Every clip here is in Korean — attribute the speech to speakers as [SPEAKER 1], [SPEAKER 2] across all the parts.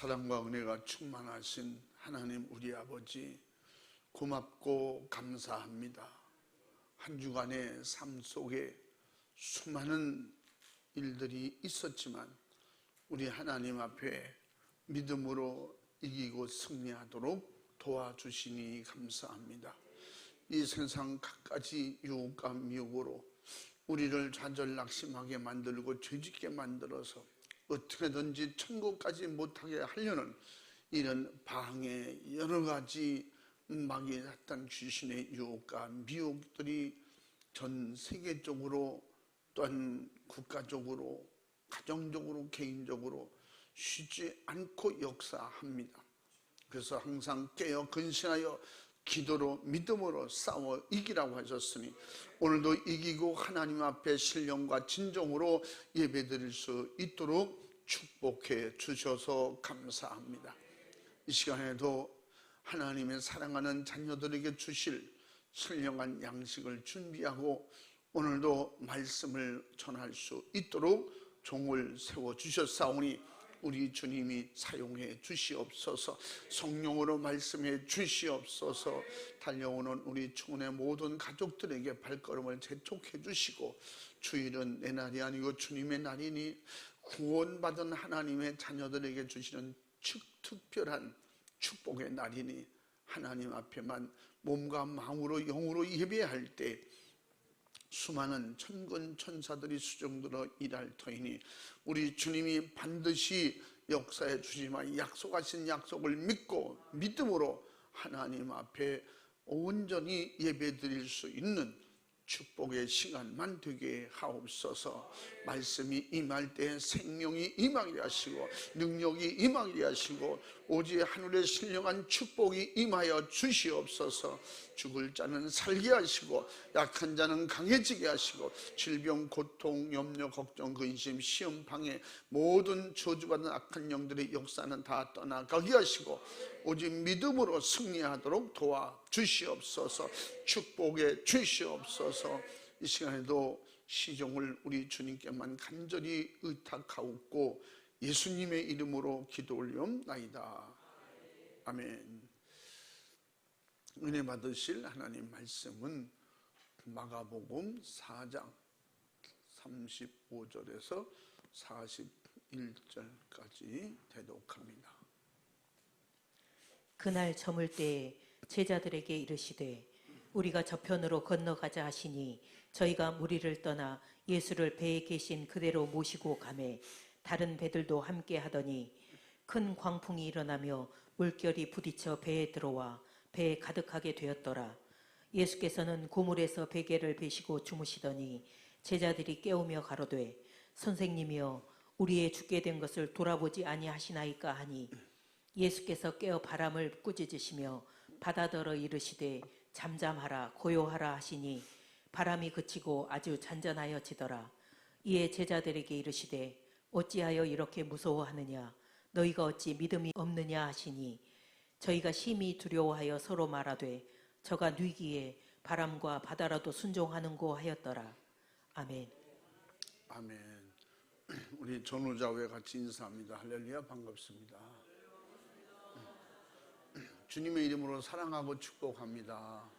[SPEAKER 1] 사랑과 은혜가 충만하신 하나님 우리 아버지, 고맙고 감사합니다. 한 주간의 삶 속에 수많은 일들이 있었지만 우리 하나님 앞에 믿음으로 이기고 승리하도록 도와주시니 감사합니다. 이 세상 갖가지 유혹과 미혹으로 우리를 좌절낙심하게 만들고 죄짓게 만들어서 어떻게든지 천국까지 못하게 하려는 이런 방해 여러 가지 마귀 사탄 귀신의 유혹과 미혹들이 전 세계적으로 또한 국가적으로 가정적으로 개인적으로 쉬지 않고 역사합니다. 그래서 항상 깨어 근신하여 기도로 믿음으로 싸워 이기라고 하셨으니 오늘도 이기고 하나님 앞에 신령과 진정으로 예배드릴 수 있도록 축복해 주셔서 감사합니다. 이 시간에도 하나님의 사랑하는 자녀들에게 주실 신령한 양식을 준비하고 오늘도 말씀을 전할 수 있도록 종을 세워주셨사오니 우리 주님이 사용해 주시옵소서. 성령으로 말씀해 주시옵소서. 달려오는 우리 충원의 모든 가족들에게 발걸음을 재촉해 주시고 주일은 내 날이 아니고 주님의 날이니 구원받은 하나님의 자녀들에게 주시는 특별한 축복의 날이니 하나님 앞에만 몸과 마음으로 영으로 예배할 때 수많은 천군 천사들이 수종들어 일할 터이니 우리 주님이 반드시 역사해 주시지만 약속하신 약속을 믿고 믿음으로 하나님 앞에 온전히 예배드릴 수 있는 축복의 시간만 되게 하옵소서. 말씀이 임할 때 생명이 임하게 하시고 능력이 임하게 하시고 오직 하늘의 신령한 축복이 임하여 주시옵소서. 죽을 자는 살게 하시고 약한 자는 강해지게 하시고 질병, 고통, 염려, 걱정, 근심, 시험, 방해 모든 저주받은 악한 영들의 역사는 다 떠나가게 하시고 오직 믿음으로 승리하도록 도와주시옵소서. 축복해 주시옵소서. 이 시간에도 시종을 우리 주님께만 간절히 의탁하옵고 예수님의 이름으로 기도 올리옵나이다. 아멘. 은혜 받으실 하나님 말씀은 마가복음 4장 35절에서 41절까지 대독합니다.
[SPEAKER 2] 그날 저물 때에 제자들에게 이르시되 우리가 저편으로 건너가자 하시니 저희가 무리를 떠나 예수를 배에 계신 그대로 모시고 가매 다른 배들도 함께 하더니 큰 광풍이 일어나며 물결이 부딪혀 배에 들어와 배에 가득하게 되었더라. 예수께서는 고물에서 베개를 베시고 주무시더니 제자들이 깨우며 가로되 선생님이여 우리의 죽게 된 것을 돌아보지 아니하시나이까 하니 예수께서 깨어 바람을 꾸짖으시며 바다더러 이르시되 잠잠하라 고요하라 하시니 바람이 그치고 아주 잔잔하여지더라. 이에 제자들에게 이르시되 어찌하여 이렇게 무서워하느냐 너희가 어찌 믿음이 없느냐 하시니 저희가 심히 두려워하여 서로 말하되 저가 뉘기에 바람과 바다라도 순종하는고 하였더라. 아멘.
[SPEAKER 1] 아멘. 우리 전우자회 같이 인사합니다. 할렐루야, 반갑습니다. 주님의 이름으로 사랑하고 축복합니다.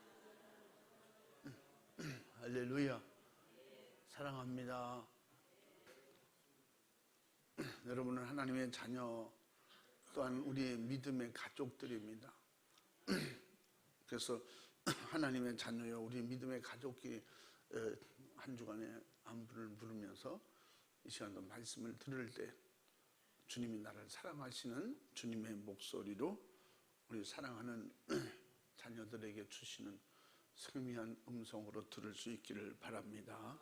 [SPEAKER 1] 할렐루야, 사랑합니다. 여러분은 하나님의 자녀, 또한 우리의 믿음의 가족들입니다. 그래서 하나님의 자녀여, 우리 믿음의 가족끼리 한 주간에 안부를 물으면서 이 시간도 말씀을 들을 때 주님이 나를 사랑하시는 주님의 목소리로 우리 사랑하는 자녀들에게 주시는 성미한 음성으로 들을 수 있기를 바랍니다.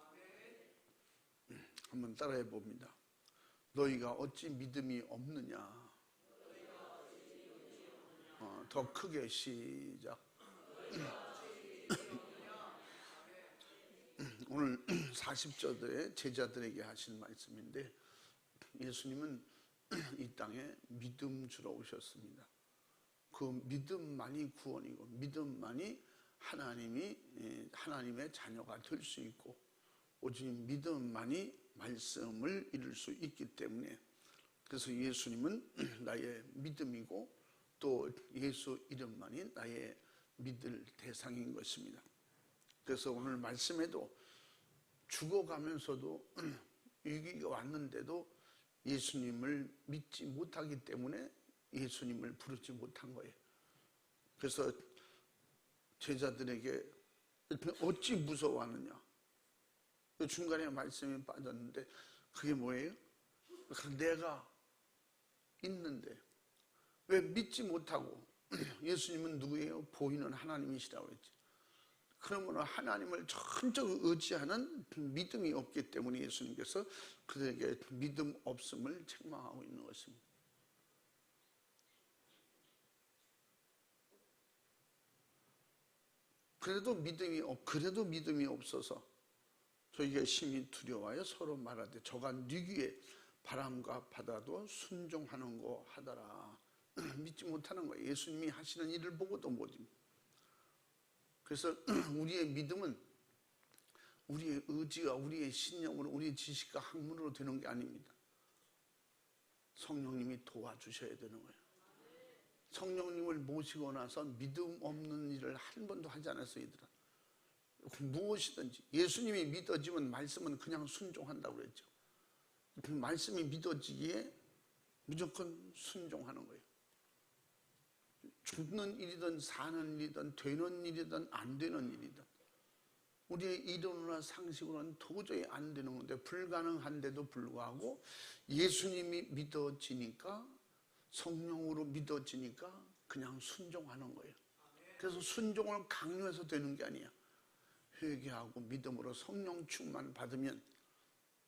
[SPEAKER 1] 한번 따라해 봅니다. 너희가 어찌 믿음이 없느냐. 더 크게 시작. 오늘 40절에 제자들에게 하신 말씀인데, 예수님은 이 땅에 믿음 주러 오셨습니다. 그 믿음만이 구원이고 믿음만이 하나님의 자녀가 될 수 있고, 오직 믿음만이 말씀을 이룰 수 있기 때문에, 그래서 예수님은 나의 믿음이고 또 예수 이름만이 나의 믿을 대상인 것입니다. 그래서 오늘 말씀에도 죽어가면서도 위기가 왔는데도 예수님을 믿지 못하기 때문에 예수님을 부르지 못한 거예요. 그래서 제자들에게 어찌 무서워하느냐. 중간에 말씀이 빠졌는데 그게 뭐예요? 내가 있는데 왜 믿지 못하고, 예수님은 누구예요? 보이는 하나님이시라고 했지. 그러면 하나님을 전적 의지하는 믿음이 없기 때문에 예수님께서 그들에게 믿음 없음을 책망하고 있는 것입니다. 그래도 믿음이 없어서 저희가 심히 두려워하여 서로 말하되 저가 뉘기에 바람과 바다도 순종하는 거 하더라. 믿지 못하는 거예요. 예수님이 하시는 일을 보고도 못 믿습니다. 그래서 우리의 믿음은 우리의 의지와 우리의 신념으로, 우리의 지식과 학문으로 되는 게 아닙니다. 성령님이 도와주셔야 되는 거예요. 성령님을 모시고 나서 믿음 없는 일을 한 번도 하지 않았어요. 이들은 무엇이든지 예수님이 믿어지면 말씀은 그냥 순종한다고 그랬죠. 그 말씀이 믿어지기에 무조건 순종하는 거예요. 죽는 일이든 사는 일이든 되는 일이든 안 되는 일이든 우리의 이론이나 상식으로는 도저히 안 되는 건데, 불가능한데도 불구하고 예수님이 믿어지니까, 성령으로 믿어지니까 그냥 순종하는 거예요. 그래서 순종을 강요해서 되는 게 아니야. 회개하고 믿음으로 성령 충만 받으면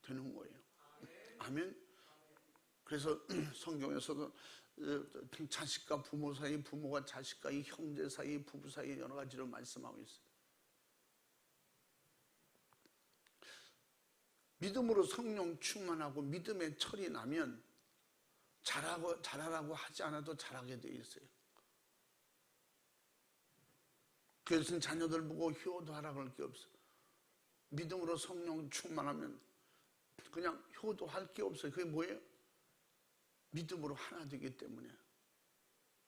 [SPEAKER 1] 되는 거예요. 아멘. 그래서 성경에서도 자식과 부모 사이, 부모가 자식과 이 형제 사이, 부부 사이 여러 가지로 말씀하고 있어요. 믿음으로 성령 충만하고 믿음의 철이 나면 잘하라고 하지 않아도 잘하게 돼 있어요. 그래서 자녀들 보고 효도하라고 할 게 없어요. 믿음으로 성령 충만하면 그냥 효도할 게 없어요. 그게 뭐예요? 믿음으로 하나 되기 때문에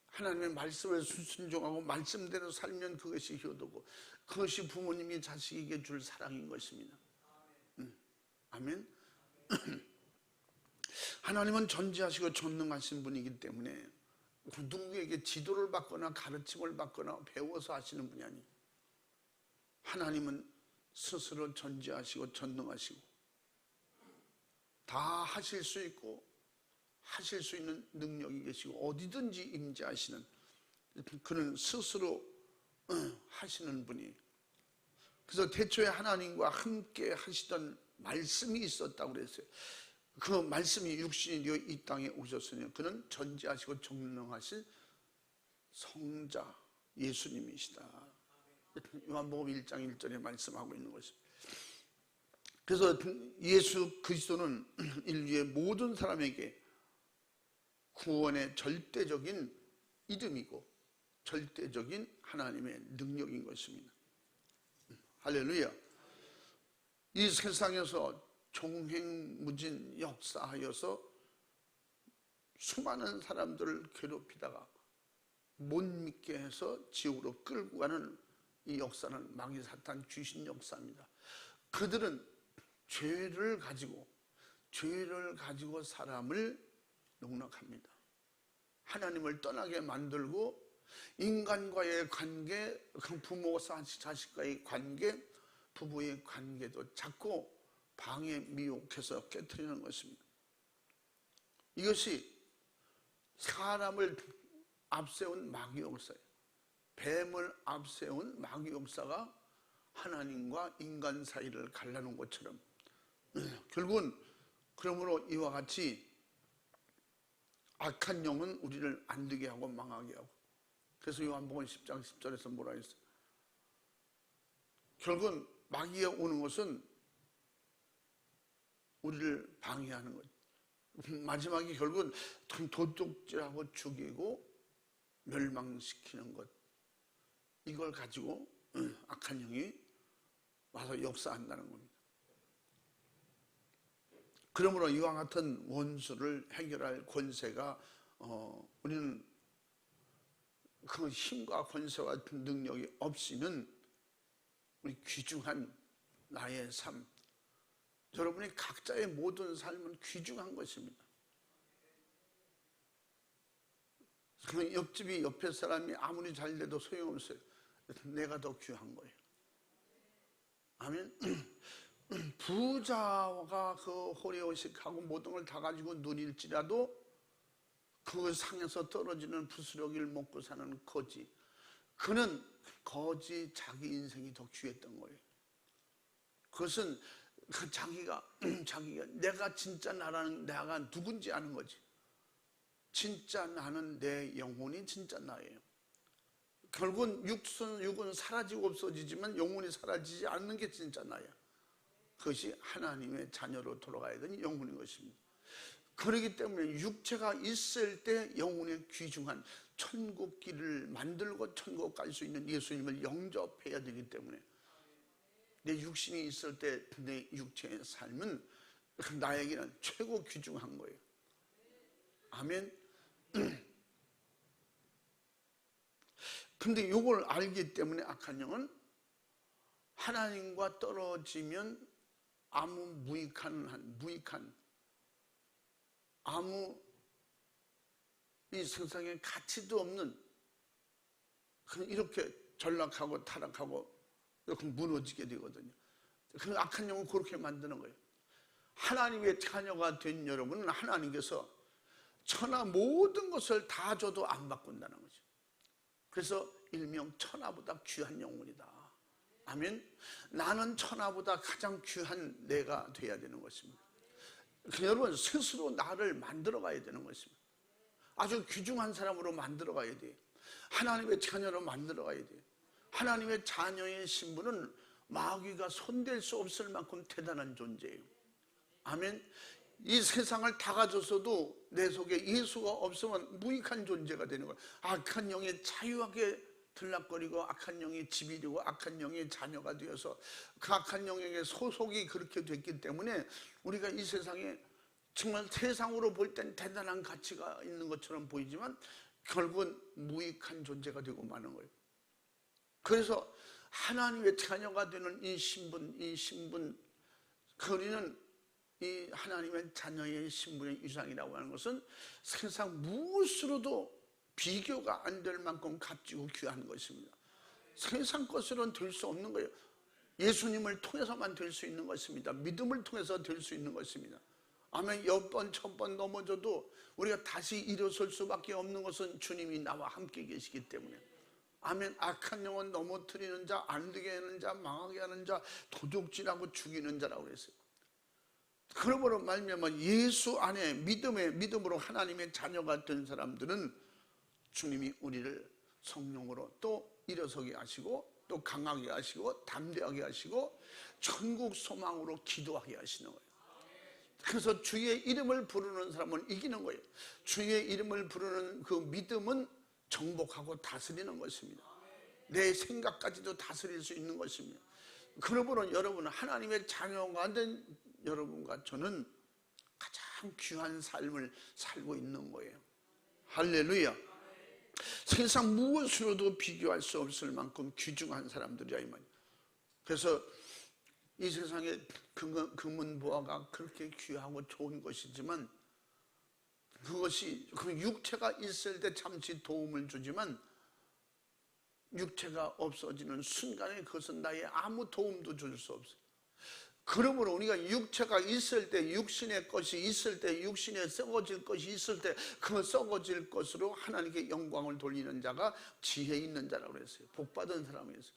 [SPEAKER 1] 하나님의 말씀에 순종하고 말씀대로 살면 그것이 효도고, 그것이 부모님이 자식에게 줄 사랑인 것입니다. 아멘. 하나님은 전지하시고 전능하신 분이기 때문에 누구에게 지도를 받거나 가르침을 받거나 배워서 하시는 분이 아니에요. 하나님은 스스로 전지하시고 전능하시고 다 하실 수 있고 하실 수 있는 능력이 계시고 어디든지 임재하시는, 그는 스스로 하시는 분이에요. 그래서 태초에 하나님과 함께 하시던 말씀이 있었다고 그랬어요. 그 말씀이 육신이 되어 이 땅에 오셨으니 그는 전지하시고 전능하신 성자 예수님이시다. 요한복음 1장 1절에 말씀하고 있는 것입니다. 그래서 예수 그리스도는 인류의 모든 사람에게 구원의 절대적인 이름이고 절대적인 하나님의 능력인 것입니다. 할렐루야. 이 세상에서 종횡무진 역사하여서 수많은 사람들을 괴롭히다가 못 믿게 해서 지옥으로 끌고 가는 이 역사는 마귀 사탄 귀신 역사입니다. 그들은 죄를 가지고 사람을 농락합니다. 하나님을 떠나게 만들고 인간과의 관계, 부모와 자식과의 관계, 부부의 관계도 자꾸 방해 미혹해서 깨트리는 것입니다. 이것이 사람을 앞세운 마귀 역사예요. 뱀을 앞세운 마귀 역사가 하나님과 인간 사이를 갈라놓은 것처럼 결국은 그러므로 이와 같이 악한 영은 우리를 안 되게 하고 망하게 하고, 그래서 요한복음 10장 10절에서 뭐라 했어요? 결국은 마귀가 오는 것은 우리를 방해하는 것, 마지막에 결국은 도둑질하고 죽이고 멸망시키는 것, 이걸 가지고 악한 영이 와서 역사한다는 겁니다. 그러므로 이와 같은 원수를 해결할 권세가 우리는 그 힘과 권세와 능력이 없이는 우리 귀중한 나의 삶, 여러분이 각자의 모든 삶은 귀중한 것입니다. 그 옆집이 옆에 사람이 아무리 잘 돼도 소용없어요. 내가 더 귀한 거예요. 아멘. 부자가 그 호리호식하고 모든 걸 다 가지고 누릴지라도 그 상에서 떨어지는 부스러기를 먹고 사는 거지, 그는 거지 자기 인생이 더 귀했던 거예요. 그것은 그 자기가 내가 진짜 나라는 내가 누군지 아는 거지. 진짜 나는, 내 영혼이 진짜 나예요. 결국은 육은 사라지고 없어지지만 영혼이 사라지지 않는 게 진짜 나야. 그것이 하나님의 자녀로 돌아가야 되는 영혼인 것입니다. 그렇기 때문에 육체가 있을 때 영혼의 귀중한 천국길을 만들고 천국 갈 수 있는 예수님을 영접해야 되기 때문에, 내 육신이 있을 때 내 육체의 삶은 나에게는 최고 귀중한 거예요. 아멘. 근데 이걸 알기 때문에 악한 영은 하나님과 떨어지면 아무 무익한 아무 이 세상에 가치도 없는, 이렇게 전락하고 타락하고 이렇게 무너지게 되거든요. 그 악한 영은 그렇게 만드는 거예요. 하나님의 자녀가 된 여러분은 하나님께서 천하 모든 것을 다 줘도 안 바꾼다는 거죠. 그래서 일명 천하보다 귀한 영혼이다. 아멘. 나는 천하보다 가장 귀한 내가 돼야 되는 것입니다. 여러분, 스스로 나를 만들어 가야 되는 것입니다. 아주 귀중한 사람으로 만들어 가야 돼요. 하나님의 자녀로 만들어 가야 돼요. 하나님의 자녀의 신분은 마귀가 손댈 수 없을 만큼 대단한 존재예요. 아멘. 이 세상을 다 가졌어도 내 속에 예수가 없으면 무익한 존재가 되는 거예요. 악한 영에 자유하게 들락거리고 악한 영이 집이 되고 악한 영의 자녀가 되어서 그 악한 영에게 소속이 그렇게 됐기 때문에 우리가 이 세상에 정말 세상으로 볼 땐 대단한 가치가 있는 것처럼 보이지만 결국은 무익한 존재가 되고 마는 거예요. 그래서 하나님의 자녀가 되는 이 신분, 우리는 이 하나님의 자녀의 신분의 이상이라고 하는 것은 세상 무엇으로도 비교가 안 될 만큼 값지고 귀한 것입니다. 세상 것으로는 될 수 없는 거예요. 예수님을 통해서만 될 수 있는 것입니다. 믿음을 통해서 될 수 있는 것입니다. 아멘. 10번, 1000번 넘어져도 우리가 다시 일어설 수밖에 없는 것은 주님이 나와 함께 계시기 때문에. 아멘. 악한 영은 넘어뜨리는 자, 안 되게 하는 자, 망하게 하는 자, 도둑질하고 죽이는 자라고 그랬어요. 그러므로 말미암아 예수 안에 믿음으로 하나님의 자녀가 된 사람들은 주님이 우리를 성령으로 또 일어서게 하시고 또 강하게 하시고 담대하게 하시고 천국 소망으로 기도하게 하시는 거예요. 그래서 주의 이름을 부르는 사람은 이기는 거예요. 주의 이름을 부르는 그 믿음은 정복하고 다스리는 것입니다. 내 생각까지도 다스릴 수 있는 것입니다. 그러므로 여러분, 하나님의 자녀가 된 여러분과 저는 가장 귀한 삶을 살고 있는 거예요. 할렐루야. 세상 무엇으로도 비교할 수 없을 만큼 귀중한 사람들이야 이 말이에요. 그래서 이 세상에 금은보화가 그렇게 귀하고 좋은 것이지만, 그것이 그 육체가 있을 때 잠시 도움을 주지만 육체가 없어지는 순간에 그것은 나의 아무 도움도 줄 수 없어요. 그러므로 우리가 육체가 있을 때, 육신의 것이 있을 때, 육신에 썩어질 것이 있을 때 그 썩어질 것으로 하나님께 영광을 돌리는 자가 지혜 있는 자라고 그랬어요. 복받은 사람이었어요.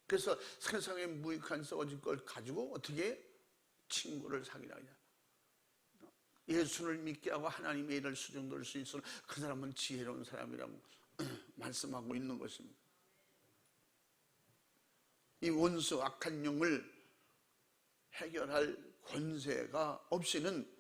[SPEAKER 1] 그래서 세상에 무익한 썩어질 걸 가지고 어떻게 친구를 사귀라 하냐. 예수를 믿게 하고 하나님의 일을 수정될 수 있으면 그 사람은 지혜로운 사람이라고 말씀하고 있는 것입니다. 이 원수 악한 영을 해결할 권세가 없이는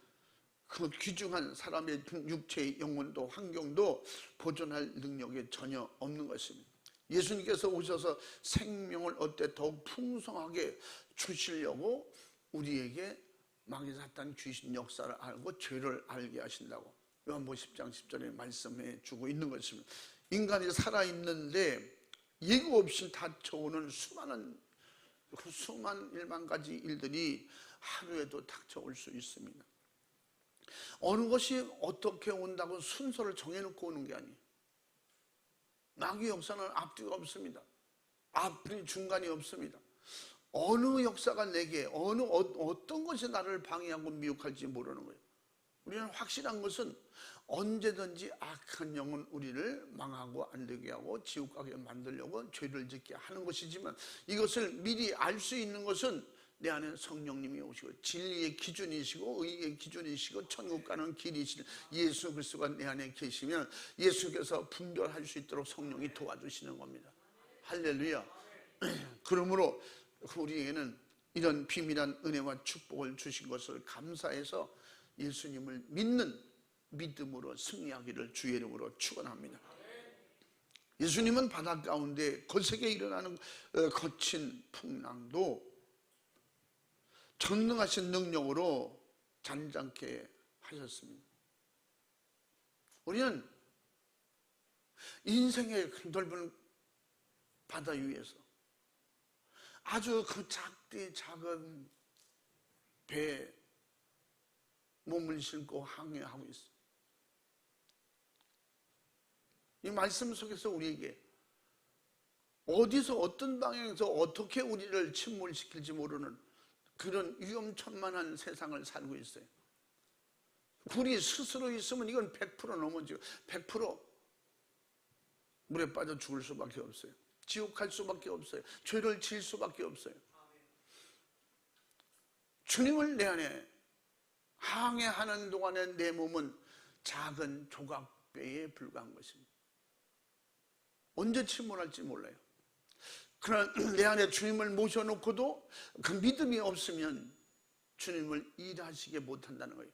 [SPEAKER 1] 그 귀중한 사람의 육체의 영혼도 환경도 보존할 능력이 전혀 없는 것입니다. 예수님께서 오셔서 생명을 어때 더욱 풍성하게 주시려고 우리에게 마귀 사탄 귀신 역사를 알고 죄를 알게 하신다고 요한복음 10장 10절에 말씀해 주고 있는 것입니다. 인간이 살아있는데 예고 없이 닥쳐오는 수만 일만 가지 일들이 하루에도 닥쳐올 수 있습니다. 어느 것이 어떻게 온다고 순서를 정해놓고 오는 게 아니에요. 마귀 역사는 앞뒤가 없습니다. 앞뒤 중간이 없습니다. 어느 역사가 내게 어떤 것이 나를 방해하고 미혹할지 모르는 거예요. 우리는 확실한 것은 언제든지 악한 영은 우리를 망하고 안 되게 하고 지옥 가게 만들려고 죄를 짓게 하는 것이지만, 이것을 미리 알 수 있는 것은 내 안에 성령님이 오시고 진리의 기준이시고 의의 기준이시고 천국 가는 길이신 예수 그리스도가 내 안에 계시면 예수께서 분별할 수 있도록 성령이 도와주시는 겁니다. 할렐루야. 그러므로 우리에게는 이런 비밀한 은혜와 축복을 주신 것을 감사해서 예수님을 믿는 믿음으로 승리하기를 주의 이름으로 축원합니다. 예수님은 바다 가운데 거세게 일어나는 거친 풍랑도 전능하신 능력으로 잔잔케 하셨습니다. 우리는 인생의 넓은 바다 위에서 아주 그 작은 배에 몸을 싣고 항해하고 있어요. 이 말씀 속에서 우리에게 어디서 어떤 방향에서 어떻게 우리를 침몰시킬지 모르는 그런 위험천만한 세상을 살고 있어요. 우리 스스로 있으면 이건 100% 넘어지고 100% 물에 빠져 죽을 수밖에 없어요. 지옥 갈 수밖에 없어요. 죄를 지을 수밖에 없어요. 주님을 내 안에 항해하는 동안에 내 몸은 작은 조각배에 불과한 것입니다. 언제 침몰할지 몰라요. 그러나 내 안에 주님을 모셔놓고도 그 믿음이 없으면 주님을 일하시게 못한다는 거예요.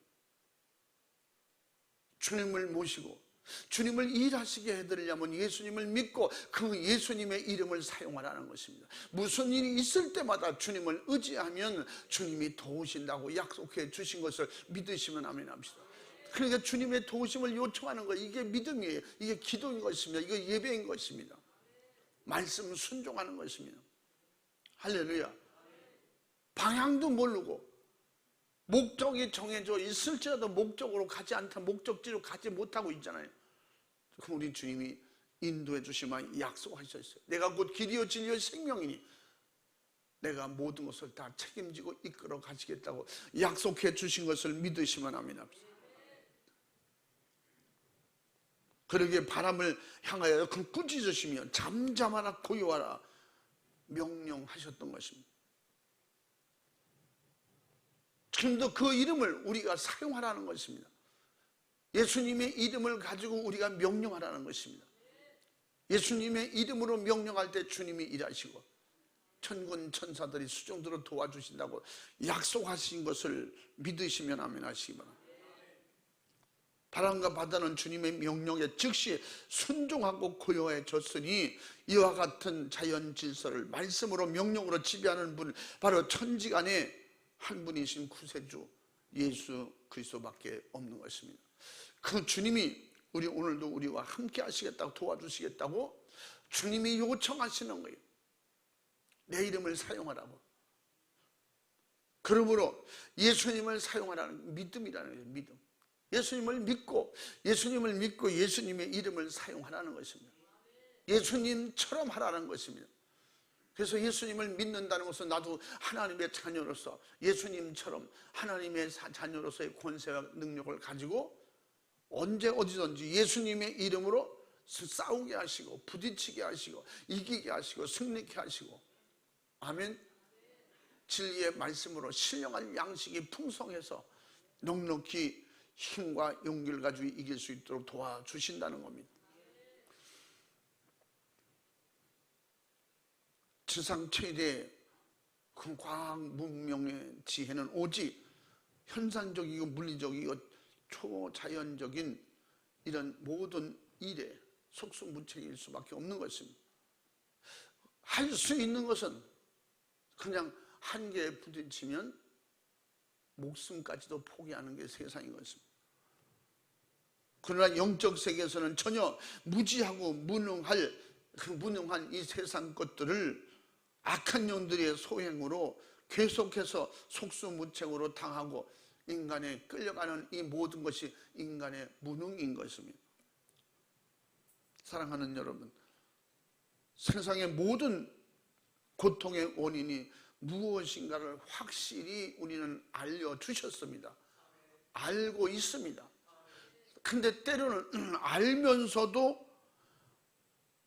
[SPEAKER 1] 주님을 모시고 주님을 일하시게 해드리려면 예수님을 믿고 그 예수님의 이름을 사용하라는 것입니다. 무슨 일이 있을 때마다 주님을 의지하면 주님이 도우신다고 약속해 주신 것을 믿으시면 아멘 합시다. 그러니까 주님의 도우심을 요청하는 거, 이게 믿음이에요. 이게 기도인 것입니다. 이게 예배인 것입니다. 말씀 순종하는 것입니다. 할렐루야. 방향도 모르고 목적이 정해져 있을지라도 목적으로 가지 않다, 목적지로 가지 못하고 있잖아요. 그럼 우리 주님이 인도해 주시면 약속하셨어요. 내가 곧 길이요 진리요 생명이니 내가 모든 것을 다 책임지고 이끌어 가시겠다고 약속해 주신 것을 믿으시면 합니다. 그러기에 바람을 향하여 그 꾸짖으시며 잠잠하라 고요하라 명령하셨던 것입니다. 지금도 그 이름을 우리가 사용하라는 것입니다. 예수님의 이름을 가지고 우리가 명령하라는 것입니다. 예수님의 이름으로 명령할 때 주님이 일하시고 천군 천사들이 수종들어 도와주신다고 약속하신 것을 믿으시면 아멘 하시기 바랍니다. 바람과 바다는 주님의 명령에 즉시 순종하고 고요해졌으니 이와 같은 자연 질서를 말씀으로 명령으로 지배하는 분, 바로 천지간에 한 분이신 구세주 예수 그리스도밖에 없는 것입니다. 그 주님이 오늘도 우리와 함께 하시겠다고, 도와주시겠다고 주님이 요청하시는 거예요. 내 이름을 사용하라고. 그러므로 예수님을 사용하라는 믿음이라는 거예요. 믿음. 예수님을 믿고 예수님의 이름을 사용하라는 것입니다. 예수님처럼 하라는 것입니다. 그래서 예수님을 믿는다는 것은 나도 하나님의 자녀로서 예수님처럼 하나님의 자녀로서의 권세와 능력을 가지고 언제 어디든지 예수님의 이름으로 싸우게 하시고 부딪히게 하시고 이기게 하시고 승리케 하시고, 아멘. 진리의 말씀으로 신령한 양식이 풍성해서 넉넉히 힘과 용기를 가지고 이길 수 있도록 도와주신다는 겁니다. 세상 최대 그 과학 문명의 지혜는 오직 현상적이고 물리적이고 초자연적인 이런 모든 일에 속수무책일 수밖에 없는 것입니다. 할 수 있는 것은 그냥 한계에 부딪히면 목숨까지도 포기하는 게 세상인 것입니다. 그러나 영적 세계에서는 전혀 무지하고 무능한 이 세상 것들을 악한 영들의 소행으로 계속해서 속수무책으로 당하고 인간에 끌려가는 이 모든 것이 인간의 무능인 것입니다. 사랑하는 여러분, 세상의 모든 고통의 원인이 무엇인가를 확실히 우리는 알려주셨습니다. 알고 있습니다. 근데 때로는 알면서도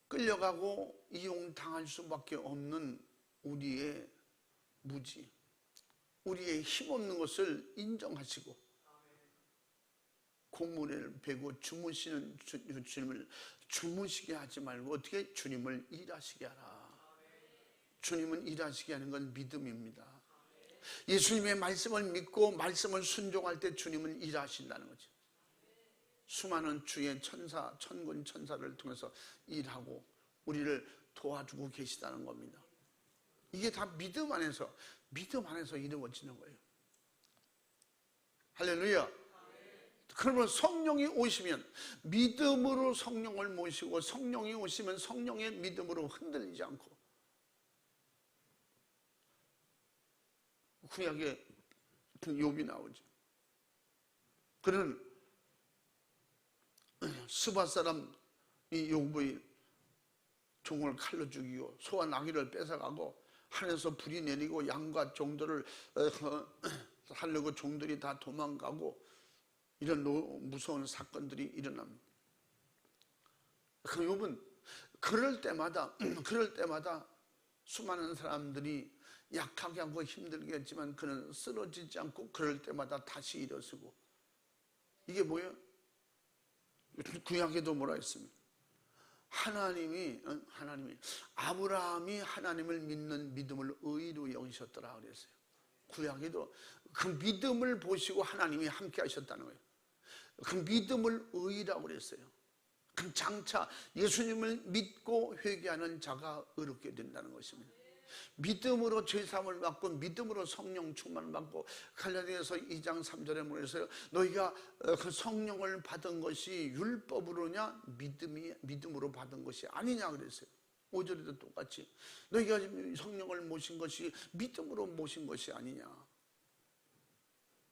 [SPEAKER 1] 끌려가고 이용당할 수밖에 없는 우리의 무지, 우리의 힘없는 것을 인정하시고 공문을 베고 주무시는 주님을 주무시게 하지 말고 어떻게 주님을 일하시게 하라. 주님은 일하시게 하는 건 믿음입니다. 예수님의 말씀을 믿고 말씀을 순종할 때 주님은 일하신다는 거죠. 수많은 주의 천사, 천군 천사를 통해서 일하고 우리를 도와주고 계시다는 겁니다. 이게 다 믿음 안에서 이루어지는 거예요. 할렐루야. 그러면 성령이 오시면 믿음으로 성령을 모시고, 성령이 오시면 성령의 믿음으로 흔들리지 않고, 구약에 욥이 나오죠. 그는 스바 사람 이 욥의 종을 칼로 죽이고 소와 나귀를 뺏어가고 하늘에서 불이 내리고 양과 종들을 하려고 종들이 다 도망가고 이런 무서운 사건들이 일어납니다. 그 욥은 그럴 때마다 수많은 사람들이 약하게 하고 힘들게 했지만 그는 쓰러지지 않고 그럴 때마다 다시 일어서고. 이게 뭐예요? 구약에도 뭐라 했습니까? 하나님이 아브라함이 하나님을 믿는 믿음을 의로 여기셨더라 그랬어요. 구약에도 그 믿음을 보시고 하나님이 함께 하셨다는 거예요. 그 믿음을 의라고 그랬어요. 그 장차 예수님을 믿고 회개하는 자가 의롭게 된다는 것입니다. 믿음으로 죄사함을 받고 믿음으로 성령 충만을 받고, 갈라디아서 2장 3절에 뭐랬어요? 너희가 그 성령을 받은 것이 율법으로냐 믿음으로 받은 것이 아니냐 그랬어요. 5절에도 똑같이 너희가 성령을 모신 것이 믿음으로 모신 것이 아니냐.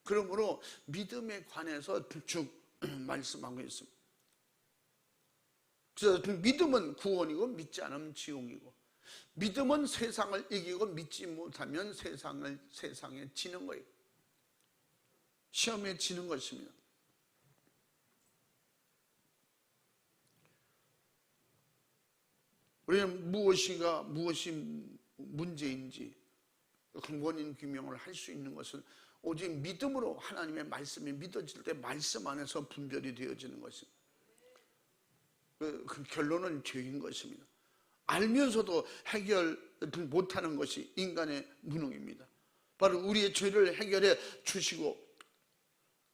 [SPEAKER 1] 그러므로 믿음에 관해서 쭉 말씀하고 있습니다. 그래서 믿음은 구원이고 믿지 않으면 지옥이고, 믿음은 세상을 이기고 믿지 못하면 세상에 지는 거예요. 시험에 지는 것입니다. 우리는 무엇이 문제인지 그 원인 규명을 할 수 있는 것은 오직 믿음으로, 하나님의 말씀이 믿어질 때 말씀 안에서 분별이 되어지는 것입니다. 그 결론은 죄인 것입니다. 알면서도 해결 못하는 것이 인간의 무능입니다. 바로 우리의 죄를 해결해 주시고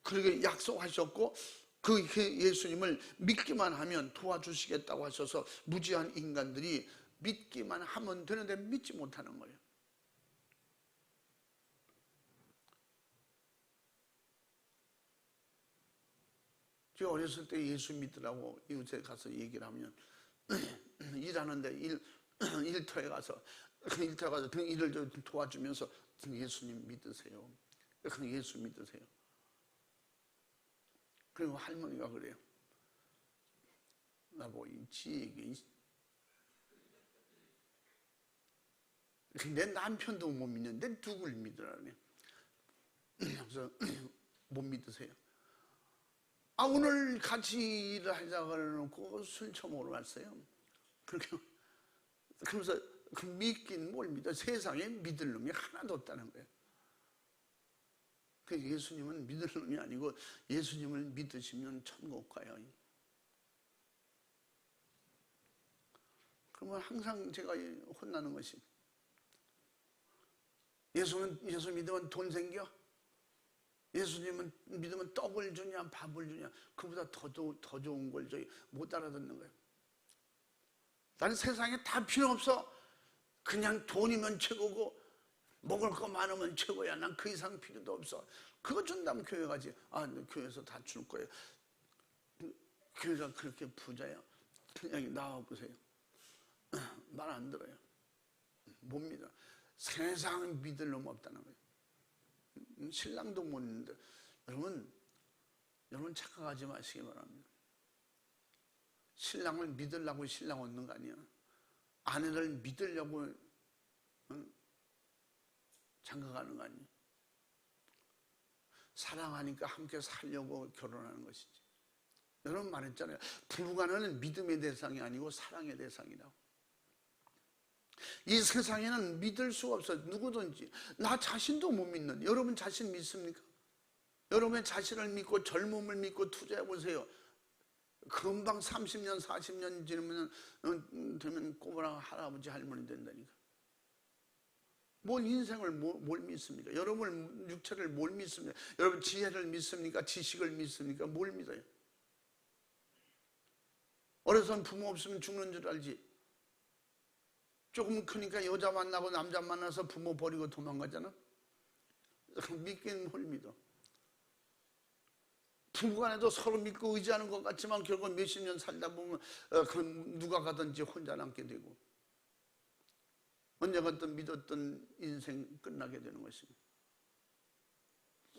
[SPEAKER 1] 그렇게 약속하셨고 그 예수님을 믿기만 하면 도와주시겠다고 하셔서 무지한 인간들이 믿기만 하면 되는데 믿지 못하는 거예요. 제가 어렸을 때 예수 믿으라고 이웃에 가서 얘기를 하면 일하는데 일터에 가서 일을 좀 도와주면서 예수님 믿으세요. 예수 믿으세요. 그리고 할머니가 그래요. 나보고 지에게 내 남편도 못 믿는데 누굴 믿으라네. 그래서 못 믿으세요. 오늘 같이 일을 하자고 그래놓고 술 처먹으러 갔어요. 그러면서 그 믿긴 뭘 믿어? 세상에 믿을 놈이 하나도 없다는 거예요. 그 예수님은 믿을 놈이 아니고 예수님을 믿으시면 천국 가요. 그러면 항상 제가 혼나는 것이 예수 믿으면 돈 생겨? 예수님은 믿으면 떡을 주냐 밥을 주냐 그보다 더 좋은 걸 저희 못 알아듣는 거예요. 나는 세상에 다 필요 없어. 그냥 돈이면 최고고 먹을 거 많으면 최고야. 난 그 이상 필요도 없어. 그거 준다면 교회 가지. 교회에서 다 줄 거예요. 교회가 그렇게 부자야? 여기 나와보세요. 말 안 들어요. 못 믿어. 세상은 믿을 놈 없다는 거예요. 신랑도 못 믿는데 여러분 착각하지 마시기 바랍니다. 신랑을 믿으려고 신랑 얻는 거 아니야. 아내를 믿으려고 장가가는 거 아니에요. 사랑하니까 함께 살려고 결혼하는 것이지. 여러분 말했잖아요. 부부간은 믿음의 대상이 아니고 사랑의 대상이라고. 이 세상에는 믿을 수가 없어요. 누구든지. 나 자신도 못 믿는. 여러분 자신 믿습니까? 여러분의 자신을 믿고 젊음을 믿고 투자해 보세요. 금방 30년 40년 되면 꼬부랑 할아버지 할머니 된다니까. 뭘 인생을 뭘 믿습니까? 여러분 육체를 뭘 믿습니까? 여러분 지혜를 믿습니까? 지식을 믿습니까? 뭘 믿어요? 어려서는 부모 없으면 죽는 줄 알지. 조금 크니까 여자 만나고 남자 만나서 부모 버리고 도망가잖아. 믿긴 뭘 믿어. 부부간에도 서로 믿고 의지하는 것 같지만 결국 몇십 년 살다 보면 누가 가든지 혼자 남게 되고 언젠가 믿었던 인생 끝나게 되는 것입니다.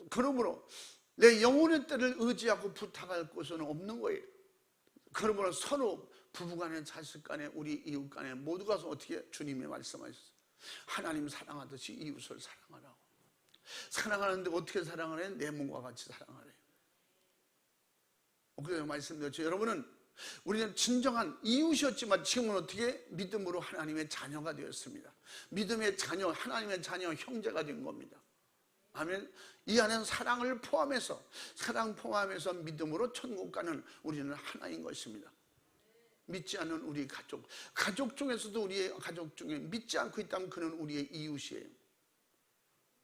[SPEAKER 1] 그러므로 내 영혼의 때를 의지하고 부탁할 곳은 없는 거예요. 그러므로 서로 부부간에 자식간에 우리 이웃간에 모두 가서 어떻게 주님이 말씀하셨어요. 하나님 사랑하듯이 이웃을 사랑하라고. 사랑하는데 어떻게 사랑하래? 내 몸과 같이 사랑하래. 그래서 말씀드렸죠. 여러분은 우리는 진정한 이웃이었지만 지금은 어떻게 믿음으로 하나님의 자녀가 되었습니다. 믿음의 자녀, 하나님의 자녀, 형제가 된 겁니다. 아멘. 이 안에는 사랑을 포함해서 믿음으로 천국 가는 우리는 하나인 것입니다. 믿지 않는 우리 가족 중에서도 우리의 가족 중에 믿지 않고 있다면 그는 우리의 이웃이에요.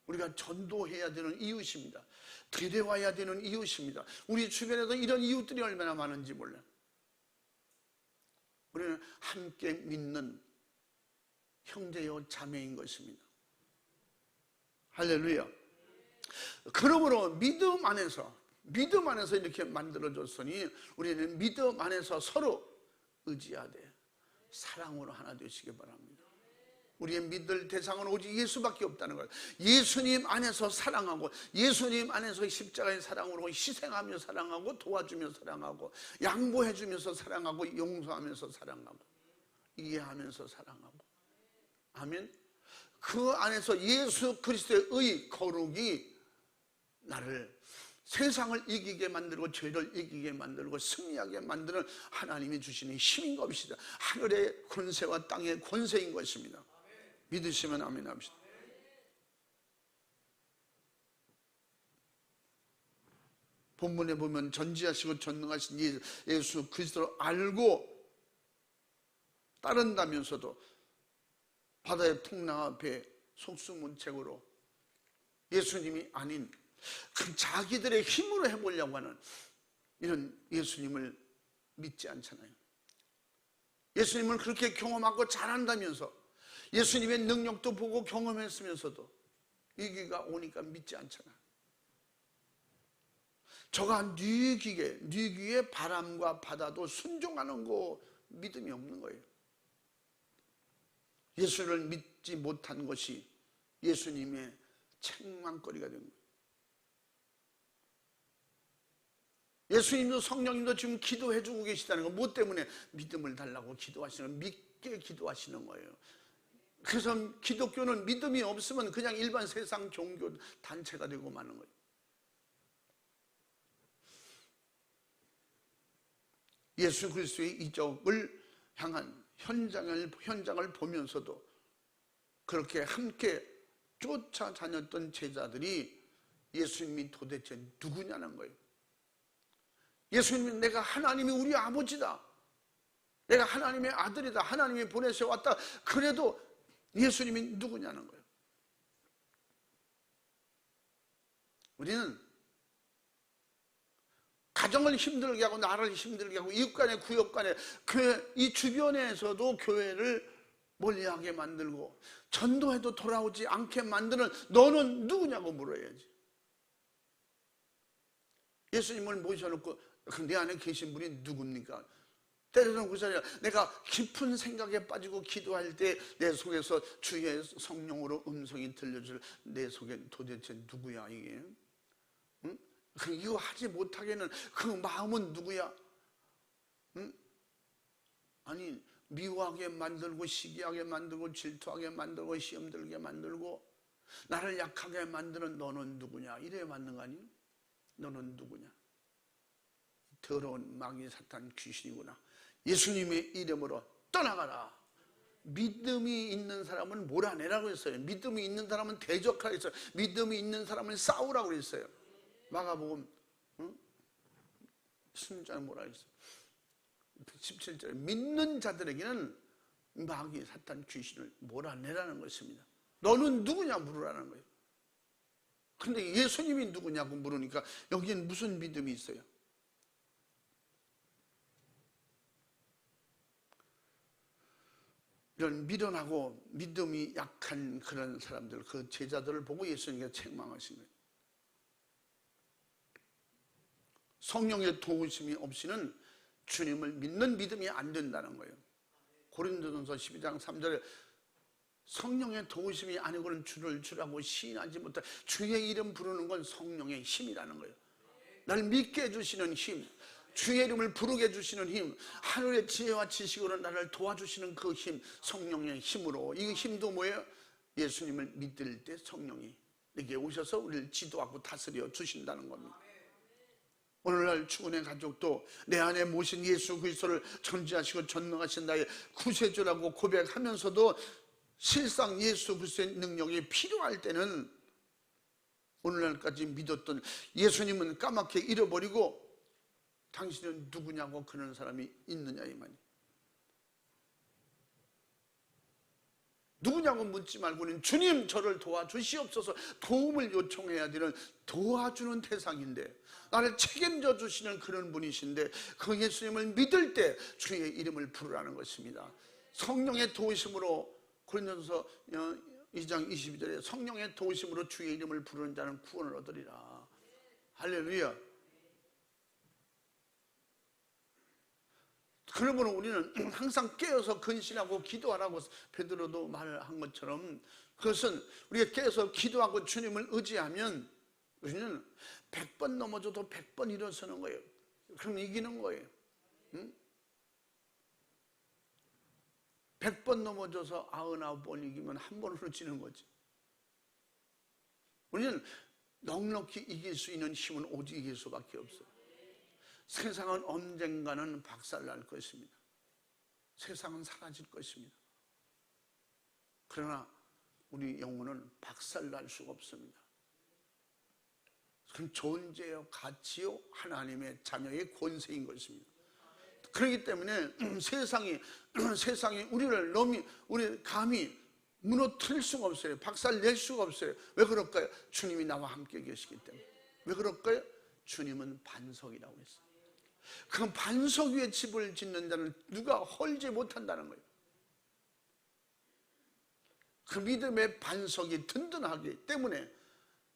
[SPEAKER 1] 우리가 전도해야 되는 이웃입니다. 데려와야 되는 이웃입니다. 우리 주변에도 이런 이웃들이 얼마나 많은지 몰라요. 우리는 함께 믿는 형제요 자매인 것입니다. 할렐루야. 그러므로 믿음 안에서 이렇게 만들어졌으니 우리는 믿음 안에서 서로 의지하되 사랑으로 하나 되시기 바랍니다. 우리의 믿을 대상은 오직 예수밖에 없다는 걸. 예수님 안에서 사랑하고 예수님 안에서 십자가의 사랑으로 희생하며 사랑하고 도와주며 사랑하고 양보해주면서 사랑하고 용서하면서 사랑하고 이해하면서 사랑하고. 아멘. 그 안에서 예수 그리스도의 의 거룩이 나를 세상을 이기게 만들고 죄를 이기게 만들고 승리하게 만드는 하나님이 주시는 힘인 것입니다. 하늘의 권세와 땅의 권세인 것입니다. 믿으시면 아멘 합시다. 본문에 보면 전지하시고 전능하신 예수 그리스도를 알고 따른다면서도 바다의 풍랑과 배 속수무책으로 예수님이 아닌 그 자기들의 힘으로 해보려고 하는 이런 예수님을 믿지 않잖아요. 예수님을 그렇게 경험하고 잘한다면서 예수님의 능력도 보고 경험했으면서도 위기가 오니까 믿지 않잖아요. 저가 뉘기에 바람과 바다도 순종하는 거 믿음이 없는 거예요. 예수를 믿지 못한 것이 예수님의 책망거리가 된 거예요. 예수님도 성령님도 지금 기도해 주고 계시다는 거, 뭐 때문에? 믿음을 달라고 기도하시는 거예요. 믿게 기도하시는 거예요. 그래서 기독교는 믿음이 없으면 그냥 일반 세상 종교 단체가 되고 마는 거예요. 예수 그리스도의 이적을 향한 현장을 보면서도 그렇게 함께 쫓아다녔던 제자들이 예수님이 도대체 누구냐는 거예요. 예수님은 내가 하나님이 우리 아버지다, 내가 하나님의 아들이다, 하나님이 보내셔 왔다, 그래도 예수님이 누구냐는 거예요. 우리는 가정을 힘들게 하고 나라를 힘들게 하고 이웃 간에 구역 간에 교회 이 주변에서도 교회를 멀리하게 만들고 전도해도 돌아오지 않게 만드는 너는 누구냐고 물어야지. 예수님을 모셔놓고 내 안에 계신 분이 누굽니까? 때로는 그 자리에 내가 깊은 생각에 빠지고 기도할 때 내 속에서 주의 성령으로 음성이 들려줄 내 속에 도대체 누구야 이게? 응? 이거 하지 못하게는 그 마음은 누구야? 응? 아니 미워하게 만들고 시기하게 만들고 질투하게 만들고 시험 들게 만들고 나를 약하게 만드는 너는 누구냐? 이래야 맞는 거 아니에요? 너는 누구냐? 더러운 마귀 사탄 귀신이구나. 예수님의 이름으로 떠나가라. 믿음이 있는 사람은 몰아내라고 했어요. 믿음이 있는 사람은 대적하라고 했어요. 믿음이 있는 사람은 싸우라고 했어요. 마가복음 16장에 뭐라 했어요? 17절에 믿는 자들에게는 마귀 사탄 귀신을 몰아내라는 것입니다. 너는 누구냐 물으라는 거예요. 그런데 예수님이 누구냐고 물으니까 여기엔 무슨 믿음이 있어요? 이런 미련하고 믿음이 약한 그런 사람들, 그 제자들을 보고 예수님께서 책망하신 거예요. 성령의 도우심이 없이는 주님을 믿는 믿음이 안 된다는 거예요. 고린도전서 12장 3절에 성령의 도우심이 아니고는 주를 주라고 시인하지 못할 주의 이름 부르는 건 성령의 힘이라는 거예요. 날 믿게 해주시는 힘, 주의 이름을 부르게 해주시는 힘, 하늘의 지혜와 지식으로 나를 도와주시는 그 힘, 성령의 힘으로. 이 힘도 뭐예요? 예수님을 믿을 때 성령이 내게 오셔서 우리를 지도하고 다스려 주신다는 겁니다. 오늘날 축원의 가족도 내 안에 모신 예수 그리스도를 전지하시고 전능하신 나의 구세주라고 고백하면서도 실상 예수 그리스도의 능력이 필요할 때는 오늘날까지 믿었던 예수님은 까맣게 잃어버리고 당신은 누구냐고 그러는 사람이 있느냐 이 말이에요. 누구냐고 묻지 말고는 주님 저를 도와주시옵소서, 도움을 요청해야 되는 도와주는 대상인데 나를 책임져 주시는 그런 분이신데 그 예수님을 믿을 때 주의 이름을 부르라는 것입니다. 성령의 도우심으로 고린도전서 2장 22절에 성령의 도우심으로 주의 이름을 부르는 자는 구원을 얻으리라. 할렐루야. 그러므로 우리는 항상 깨어서 근신하고 기도하라고 베드로도 말한 것처럼 그것은 우리가 깨어서 기도하고 주님을 의지하면 우리는 100번 넘어져도 100번 일어서는 거예요. 그럼 이기는 거예요. 응? 100번 넘어져서 99번 이기면 한 번으로 지는 거지. 우리는 넉넉히 이길 수 있는 힘은 오직 예수밖에 없어요. 세상은 언젠가는 박살날 것입니다. 세상은 사라질 것입니다. 그러나 우리 영혼은 박살날 수가 없습니다. 그건 존재요, 가치요, 하나님의 자녀의 권세인 것입니다. 그렇기 때문에 세상이 우리를 우리 감히 무너뜨릴 수가 없어요. 박살 낼 수가 없어요. 왜 그럴까요? 주님이 나와 함께 계시기 때문에. 왜 그럴까요? 주님은 반석이라고 했어요. 그 반석 위에 집을 짓는 자는 누가 헐지 못한다는 거예요. 그 믿음의 반석이 든든하기 때문에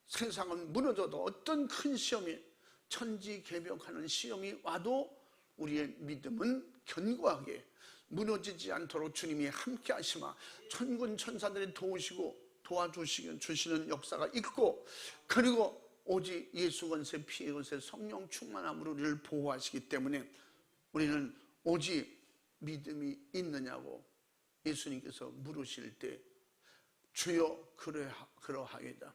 [SPEAKER 1] 세상은 무너져도 어떤 큰 시험이 천지개벽하는 시험이 와도 우리의 믿음은 견고하게 무너지지 않도록 주님이 함께 하시마 천군 천사들이 도와주시는 역사가 있고, 그리고 오직 예수 권세 피의 권세 성령 충만함으로 우리를 보호하시기 때문에 우리는 오직 믿음이 있느냐고 예수님께서 물으실 때 주여 그러하이다,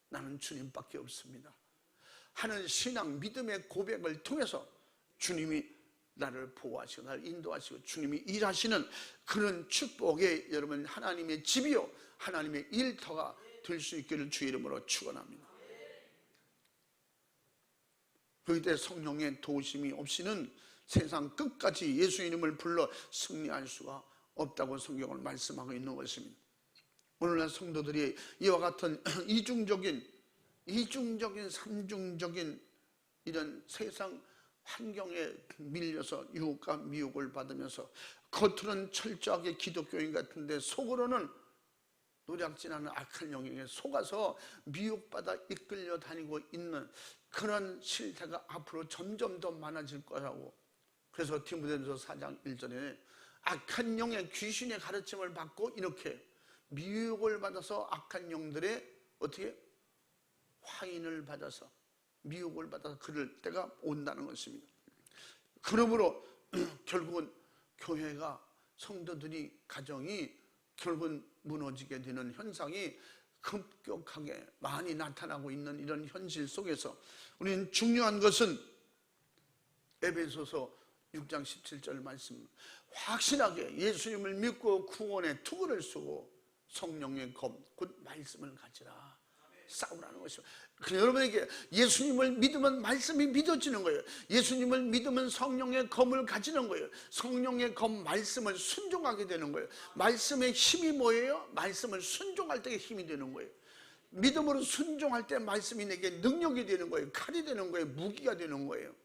[SPEAKER 1] 나는 주님밖에 없습니다 하는 신앙 믿음의 고백을 통해서 주님이 나를 보호하시고 나를 인도하시고 주님이 일하시는 그런 축복에 여러분 하나님의 집이요 하나님의 일터가 될 수 있기를 주의 이름으로 축원합니다. 그럴 때 성령의 도우심이 없이는 세상 끝까지 예수 이름을 불러 승리할 수가 없다고 성경을 말씀하고 있는 것입니다. 오늘날 성도들이 이와 같은 이중적인 삼중적인 이런 세상 환경에 밀려서 유혹과 미혹을 받으면서 겉으로는 철저하게 기독교인 같은데 속으로는 노략질하는 악한 영역에 속아서 미혹받아 이끌려 다니고 있는 그런 실태가 앞으로 점점 더 많아질 거라고. 그래서 디모데전서 4장 1절에 악한 영의 귀신의 가르침을 받고 이렇게 미혹을 받아서 악한 영들의 어떻게 화인을 받아서 미혹을 받아서 그럴 때가 온다는 것입니다. 그러므로 결국은 교회가 성도들이 가정이 결국은 무너지게 되는 현상이 급격하게 많이 나타나고 있는 이런 현실 속에서 우리는 중요한 것은 에베소서 6장 17절 말씀, 확실하게 예수님을 믿고 구원의 투구를 쓰고 성령의 검, 곧 말씀을 가지라 싸우라는 것입니다. 여러분에게 예수님을 믿으면 말씀이 믿어지는 거예요. 예수님을 믿으면 성령의 검을 가지는 거예요. 성령의 검 말씀을 순종하게 되는 거예요. 말씀의 힘이 뭐예요? 말씀을 순종할 때 힘이 되는 거예요. 믿음으로 순종할 때 말씀이 내게 능력이 되는 거예요. 칼이 되는 거예요. 무기가 되는 거예요.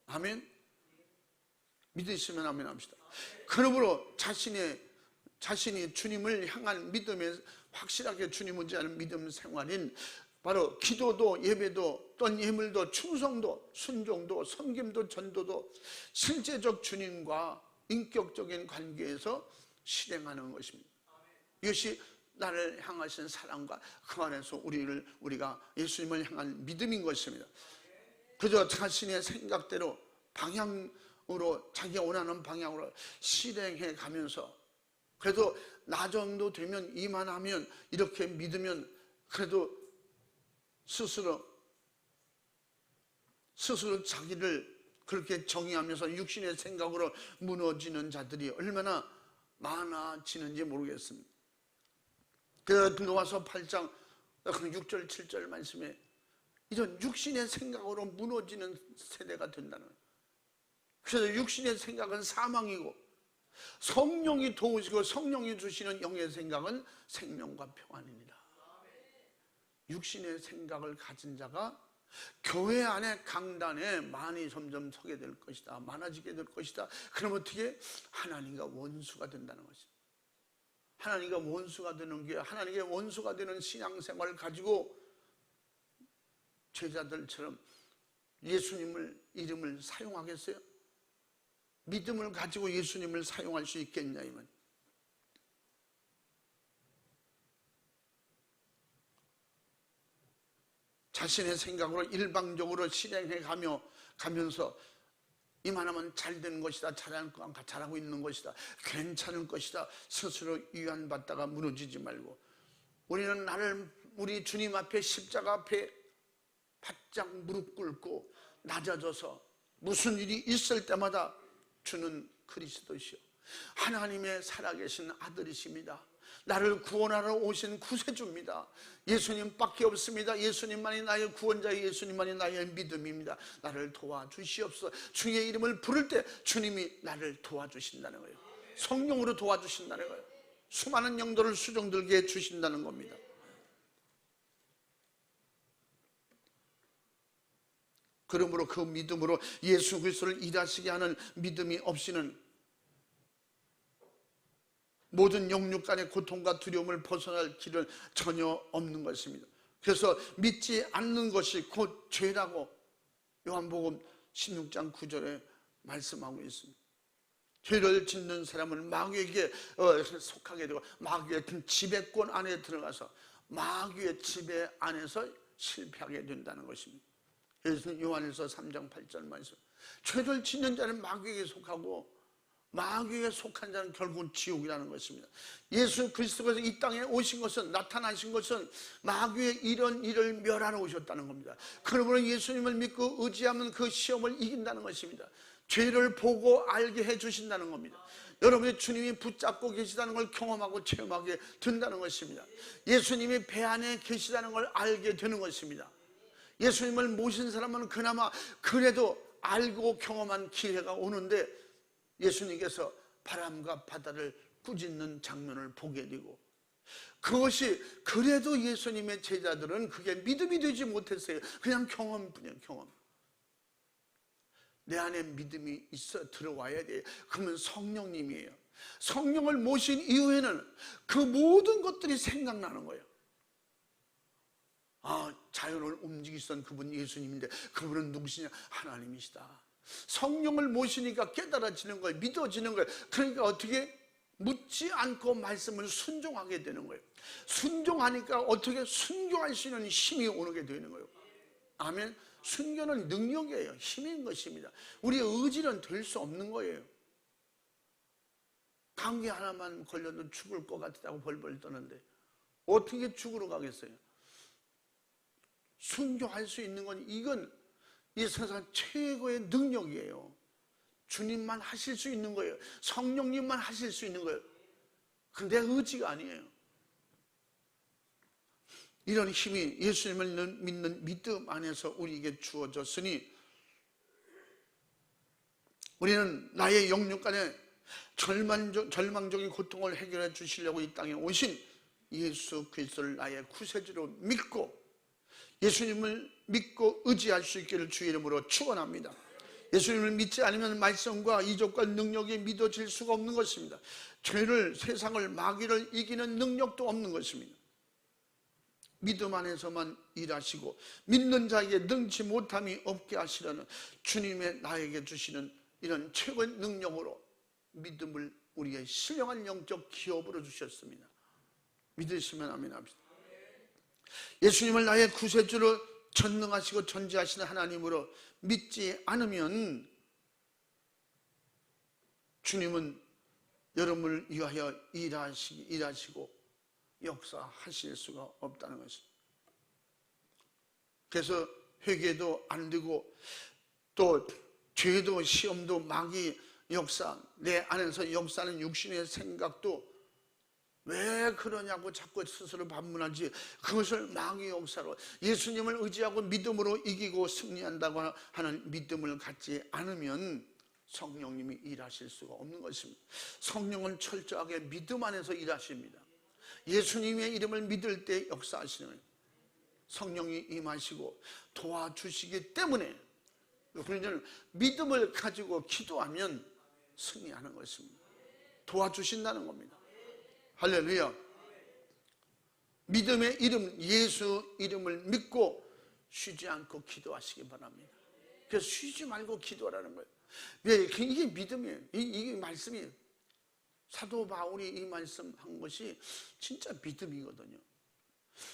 [SPEAKER 1] 아멘. 믿으시면 아멘 합시다. 그러므로 자신이 주님을 향한 믿음에 확실하게 주님 의지하는 믿음 생활인 바로 기도도 예배도 또 예물도 충성도 순종도 섬김도 전도도 실제적 주님과 인격적인 관계에서 실행하는 것입니다. 이것이 나를 향하신 사랑과 그 안에서 우리가 예수님을 향한 믿음인 것입니다. 그저 자신의 생각대로 방향으로 자기가 원하는 방향으로 실행해 가면서 그래도 나 정도 되면 이만하면 이렇게 믿으면 그래도 스스로 자기를 그렇게 정의하면서 육신의 생각으로 무너지는 자들이 얼마나 많아지는지 모르겠습니다. 그래서 로마서 8장 6절 7절 말씀에 이런 육신의 생각으로 무너지는 세대가 된다는 거예요. 그래서 육신의 생각은 사망이고 성령이 도우시고 성령이 주시는 영의 생각은 생명과 평안입니다. 육신의 생각을 가진 자가 교회 안에 강단에 많이 점점 서게 될 것이다. 많아지게 될 것이다. 그럼 어떻게? 하나님과 원수가 된다는 것입니다. 하나님과 원수가 되는 게 하나님의 원수가 되는 신앙생활을 가지고 제자들처럼 예수님을 이름을 사용하겠어요? 믿음을 가지고 예수님을 사용할 수 있겠냐 이 말. 자신의 생각으로 일방적으로 실행해 가면서 이만하면 잘 되는 것이다, 잘하고 있는 것이다, 괜찮은 것이다 스스로 위안받다가 무너지지 말고 우리는 우리 주님 앞에 십자가 앞에 바짝 무릎 꿇고 낮아져서 무슨 일이 있을 때마다 주는 그리스도시요 하나님의 살아계신 아들이십니다. 나를 구원하러 오신 구세주입니다. 예수님밖에 없습니다. 예수님만이 나의 구원자예요. 예수님만이 나의 믿음입니다. 나를 도와주시옵소서. 주의 이름을 부를 때 주님이 나를 도와주신다는 거예요. 성령으로 도와주신다는 거예요. 수많은 영도를 수종들게 해주신다는 겁니다. 그러므로 그 믿음으로 예수 그리스도를 일하시게 하는 믿음이 없이는 모든 영육 간의 고통과 두려움을 벗어날 길은 전혀 없는 것입니다. 그래서 믿지 않는 것이 곧 죄라고 요한복음 16장 9절에 말씀하고 있습니다. 죄를 짓는 사람은 마귀에게 속하게 되고 마귀의 지배권 안에 들어가서 마귀의 지배 안에서 실패하게 된다는 것입니다. 그래서 요한일서 3장 8절 말씀, 죄를 짓는 자는 마귀에게 속하고 마귀에 속한 자는 결국은 지옥이라는 것입니다. 예수 그리스도께서 이 땅에 오신 것은, 나타나신 것은 마귀의 이런 일을 멸하러 오셨다는 겁니다. 그러므로 예수님을 믿고 의지하면 그 시험을 이긴다는 것입니다. 죄를 보고 알게 해주신다는 겁니다. 여러분이 주님이 붙잡고 계시다는 걸 경험하고 체험하게 된다는 것입니다. 예수님이 배 안에 계시다는 걸 알게 되는 것입니다. 예수님을 모신 사람은 그나마 그래도 알고 경험한 기회가 오는데, 예수님께서 바람과 바다를 꾸짖는 장면을 보게 되고, 그것이 그래도 예수님의 제자들은 그게 믿음이 되지 못했어요. 그냥 경험뿐이에요. 경험. 내 안에 믿음이 있어 들어와야 돼요. 그러면 성령님이에요. 성령을 모신 이후에는 그 모든 것들이 생각나는 거예요. 아, 자연을 움직이시던 그분 예수님인데 그분은 누구시냐? 하나님이시다. 성령을 모시니까 깨달아지는 거예요. 믿어지는 거예요. 그러니까 어떻게? 묻지 않고 말씀을 순종하게 되는 거예요. 순종하니까 어떻게? 순종할 수 있는 힘이 오게 되는 거예요. 아멘. 순교는 능력이에요. 힘인 것입니다. 우리의 의지는 될 수 없는 거예요. 감기 하나만 걸려도 죽을 것 같다고 벌벌 떠는데 어떻게 죽으러 가겠어요? 순교할 수 있는 건, 이건 이 세상 최고의 능력이에요. 주님만 하실 수 있는 거예요. 성령님만 하실 수 있는 거예요. 근데 의지가 아니에요. 이런 힘이 예수님을 믿는 믿음 안에서 우리에게 주어졌으니, 우리는 나의 영육 간의 절망적인 고통을 해결해 주시려고 이 땅에 오신 예수 그리스도를 나의 구세주로 믿고 예수님을 믿고 의지할 수 있기를 주의 이름으로 축원합니다. 예수님을 믿지 않으면 말씀과 이적과 능력이 믿어질 수가 없는 것입니다. 죄를, 세상을, 마귀를 이기는 능력도 없는 것입니다. 믿음 안에서만 일하시고 믿는 자에게 능치 못함이 없게 하시려는 주님의 나에게 주시는 이런 최고의 능력으로 믿음을 우리의 신령한 영적 기업으로 주셨습니다. 믿으시면 아멘 합시다. 예수님을 나의 구세주로 전능하시고 전지하시는 하나님으로 믿지 않으면 주님은 여러분을 위하여 일하시고 역사하실 수가 없다는 것입니다. 그래서 회개도 안 되고 또 죄도 시험도 마귀 역사, 내 안에서 역사하는 육신의 생각도 왜 그러냐고 자꾸 스스로 반문하지, 그것을 마귀 역사로 예수님을 의지하고 믿음으로 이기고 승리한다고 하는 믿음을 갖지 않으면 성령님이 일하실 수가 없는 것입니다. 성령은 철저하게 믿음 안에서 일하십니다. 예수님의 이름을 믿을 때 역사하시는 성령이 임하시고 도와주시기 때문에 우리는 믿음을 가지고 기도하면 승리하는 것입니다. 도와주신다는 겁니다. 할렐루야. 믿음의 이름, 예수 이름을 믿고 쉬지 않고 기도하시기 바랍니다. 그래서 쉬지 말고 기도하라는 거예요. 왜? 이게 믿음이에요. 이게 말씀이에요. 사도 바울이 이 말씀한 것이 진짜 믿음이거든요.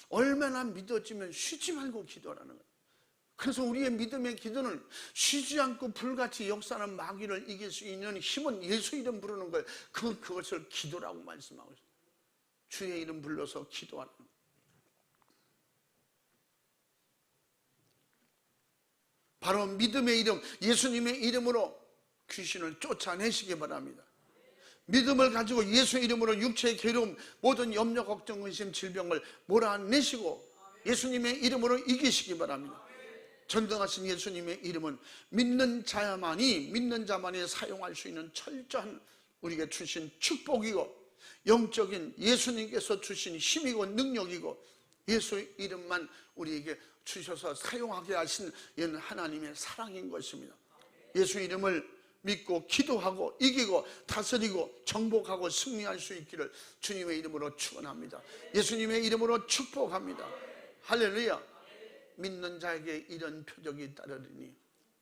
[SPEAKER 1] 얼마나 믿어지면 쉬지 말고 기도하라는 거예요. 그래서 우리의 믿음의 기도는 쉬지 않고 불같이 역사하는 마귀를 이길 수 있는 힘은 예수 이름 부르는 거예요. 그것을 기도라고 말씀하고 있어요. 주의 이름 불러서 기도하는 거예요. 바로 믿음의 이름, 예수님의 이름으로 귀신을 쫓아내시기 바랍니다. 믿음을 가지고 예수 이름으로 육체의 괴로움, 모든 염려, 걱정, 근심, 질병을 몰아내시고 예수님의 이름으로 이기시기 바랍니다. 전등하신 예수님의 이름은 믿는 자만이 사용할 수 있는 철저한 우리에게 주신 축복이고, 영적인 예수님께서 주신 힘이고 능력이고, 예수 이름만 우리에게 주셔서 사용하게 하신 이는 하나님의 사랑인 것입니다. 예수 이름을 믿고 기도하고 이기고 다스리고 정복하고 승리할 수 있기를 주님의 이름으로 축원합니다. 예수님의 이름으로 축복합니다. 할렐루야. 믿는 자에게 이런 표적이 따르리니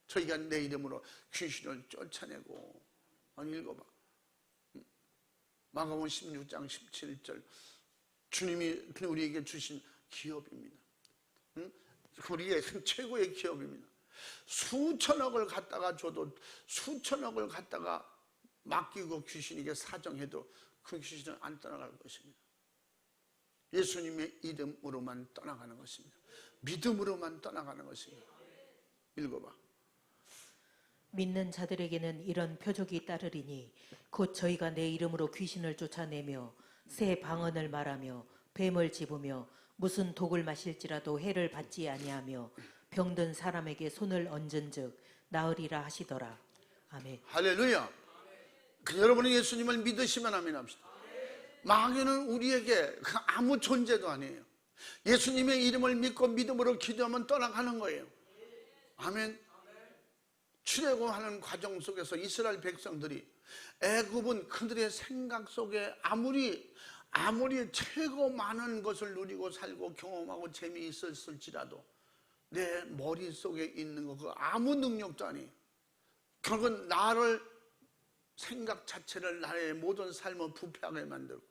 [SPEAKER 1] 저희가 내 이름으로 귀신을 쫓아내고. 읽어봐. 마가복음 16장 17절. 주님이 우리에게 주신 기업입니다. 우리의 최고의 기업입니다. 수천억을 갖다가 줘도, 수천억을 갖다가 맡기고 귀신에게 사정해도 그 귀신은 안 떠나갈 것입니다. 예수님의 이름으로만 떠나가는 것입니다. 믿음으로만 떠나가는 것입니다. 읽어봐.
[SPEAKER 2] 믿는 자들에게는 이런 표적이 따르리니 곧 저희가 내 이름으로 귀신을 쫓아내며 새 방언을 말하며 뱀을 집으며 무슨 독을 마실지라도 해를 받지 아니하며 병든 사람에게 손을 얹은즉 나으리라 하시더라. 아멘.
[SPEAKER 1] 할렐루야. 여러분이 예수님을 믿으시면 아멘 합시다. 마귀는 우리에게 아무 존재도 아니에요. 예수님의 이름을 믿고 믿음으로 기도하면 떠나가는 거예요. 아멘. 출애굽하는 과정 속에서 이스라엘 백성들이, 애굽은 그들의 생각 속에 아무리 최고 많은 것을 누리고 살고 경험하고 재미있었을지라도 내 머릿속에 있는 거, 그 아무 능력도 아니에요. 결국은 나를, 생각 자체를, 나의 모든 삶을 부패하게 만들고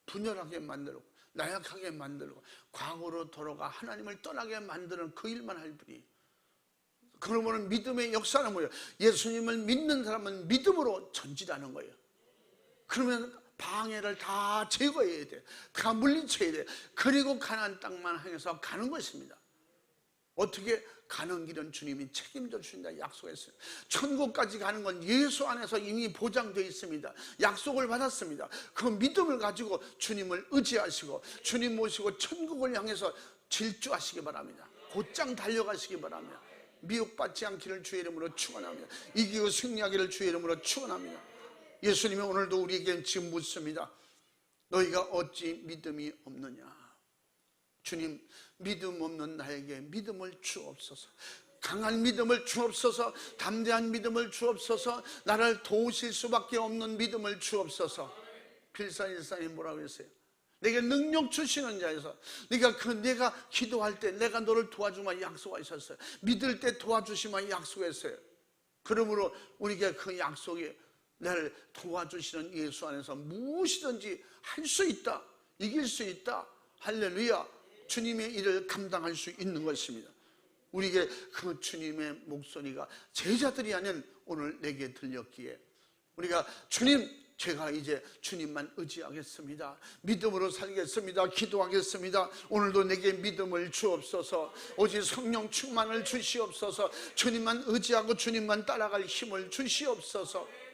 [SPEAKER 1] 분열하게 만들고 나약하게 만들고 과거로 돌아가 하나님을 떠나게 만드는 그 일만 할 뿐이에요. 그러면 믿음의 역사는 뭐예요? 예수님을 믿는 사람은 믿음으로 전진하는 거예요. 그러면 방해를 다 제거해야 돼. 다 물리쳐야 돼. 그리고 가나안 땅만 향해서 가는 것입니다. 어떻게? 가는 길은 주님이 책임져 주신다 약속했어요. 천국까지 가는 건 예수 안에서 이미 보장되어 있습니다. 약속을 받았습니다. 그 믿음을 가지고 주님을 의지하시고 주님 모시고 천국을 향해서 질주하시기 바랍니다. 곧장 달려가시기 바랍니다. 미혹받지 않기를 주의 이름으로 축원합니다. 이기고 승리하기를 주의 이름으로 축원합니다. 예수님이 오늘도 우리에게 지금 묻습니다. 너희가 어찌 믿음이 없느냐? 주님, 믿음 없는 나에게 믿음을 주옵소서. 강한 믿음을 주옵소서. 담대한 믿음을 주옵소서. 나를 도우실 수밖에 없는 믿음을 주옵소서. 필사일상이 뭐라고 했어요? 내게 능력 주시는 자에서 내가 기도할 때 내가 너를 도와주마 약속하셨어요. 믿을 때 도와주시마 약속했어요. 그러므로 우리가 그 약속에 나를 도와주시는 예수 안에서 무엇이든지 할 수 있다. 이길 수 있다. 할렐루야. 주님의 일을 감당할 수 있는 것입니다. 우리에게 그 주님의 목소리가 제자들이 아닌 오늘 내게 들렸기에 우리가 주님, 제가 이제 주님만 의지하겠습니다. 믿음으로 살겠습니다. 기도하겠습니다. 오늘도 내게 믿음을 주옵소서. 오직 성령 충만을 주시옵소서. 주님만 의지하고 주님만 따라갈 힘을 주시옵소서.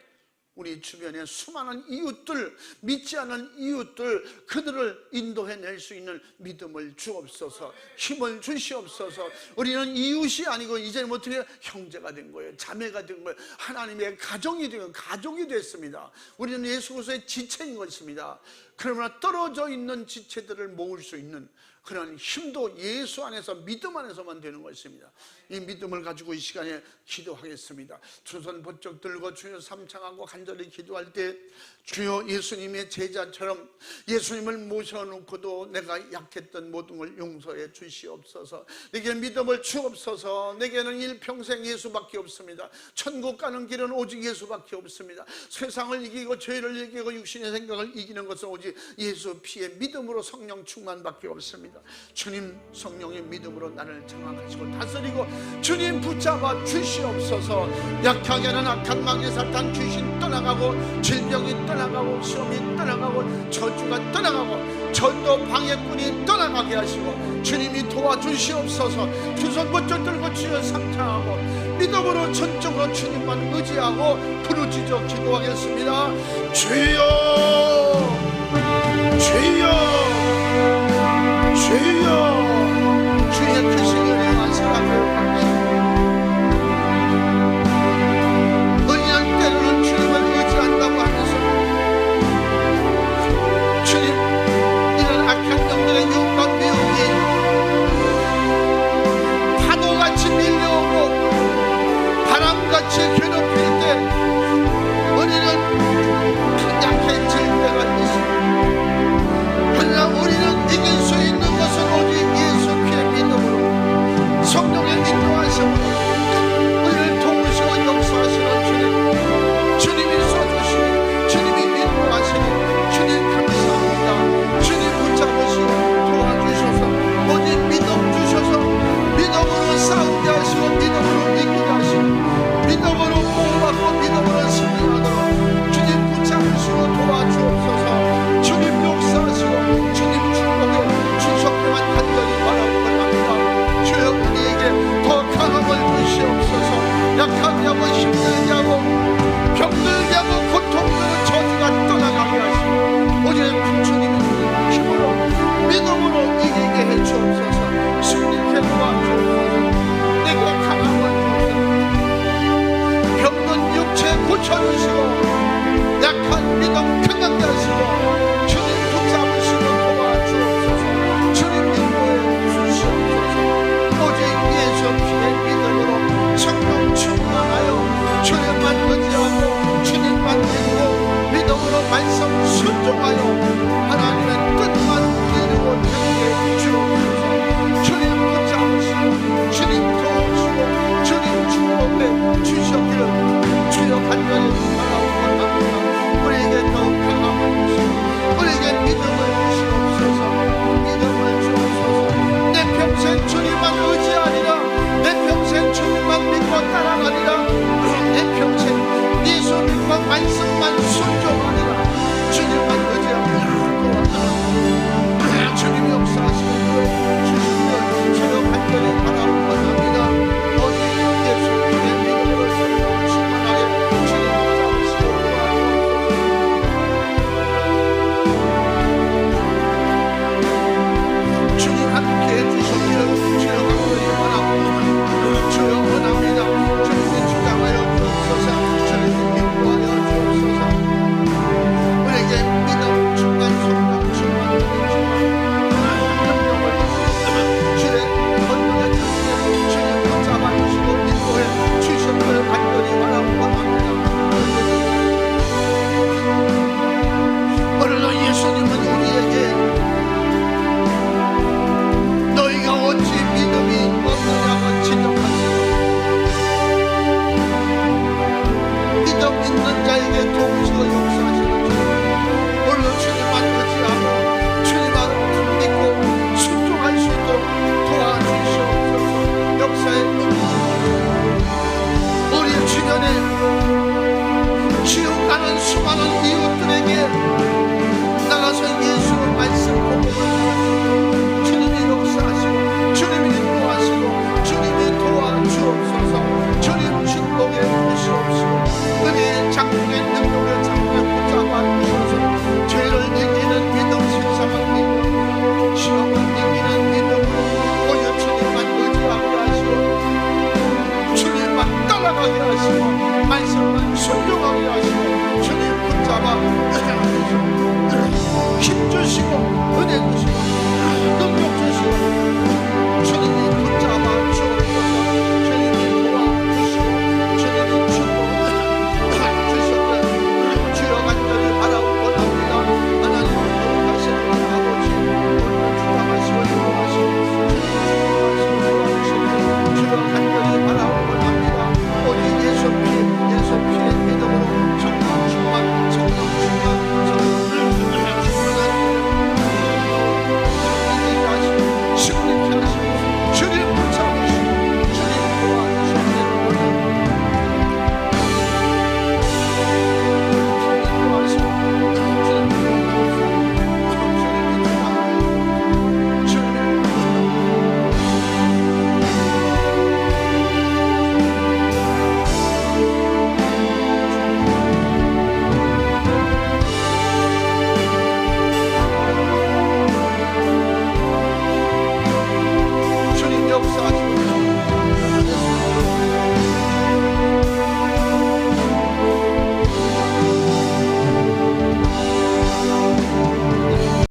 [SPEAKER 1] 우리 주변에 수많은 이웃들, 믿지 않은 이웃들, 그들을 인도해낼 수 있는 믿음을 주옵소서. 힘을 주시옵소서. 우리는 이웃이 아니고 이제는 어떻게 형제가 된 거예요. 자매가 된 거예요. 하나님의 가정이 되고 가족이 됐습니다. 우리는 예수 그리스도의 지체인 것입니다. 그러나 떨어져 있는 지체들을 모을 수 있는 그런 힘도 예수 안에서, 믿음 안에서만 되는 것입니다. 이 믿음을 가지고 이 시간에 기도하겠습니다. 두 손 번쩍 들고 주여 삼창하고 간절히 기도할 때, 주여 예수님의 제자처럼 예수님을 모셔놓고도 내가 약했던 모든 걸 용서해 주시옵소서. 내게 믿음을 주옵소서. 내게는 일평생 예수밖에 없습니다. 천국 가는 길은 오직 예수밖에 없습니다. 세상을 이기고 죄를 이기고 육신의 생각을 이기는 것은 오직 예수 피의 믿음으로 성령 충만밖에 없습니다. 주님, 성령의 믿음으로 나를 장악하시고 다스리고 주님 붙잡아 주시옵소서. 약하게 하는 악한 마귀 사탄 귀신 떠나가고, 질병이 떠나가고, 시험이 떠나가고, 저주가 떠나가고, 전도 방해꾼이 떠나가게 하시고 주님이 도와주시옵소서. 두 손 번쩍 들고 주여 삼창하고 믿음으로 전적으로 주님만 의지하고 부르짖어 기도하겠습니다. 주여, 주여.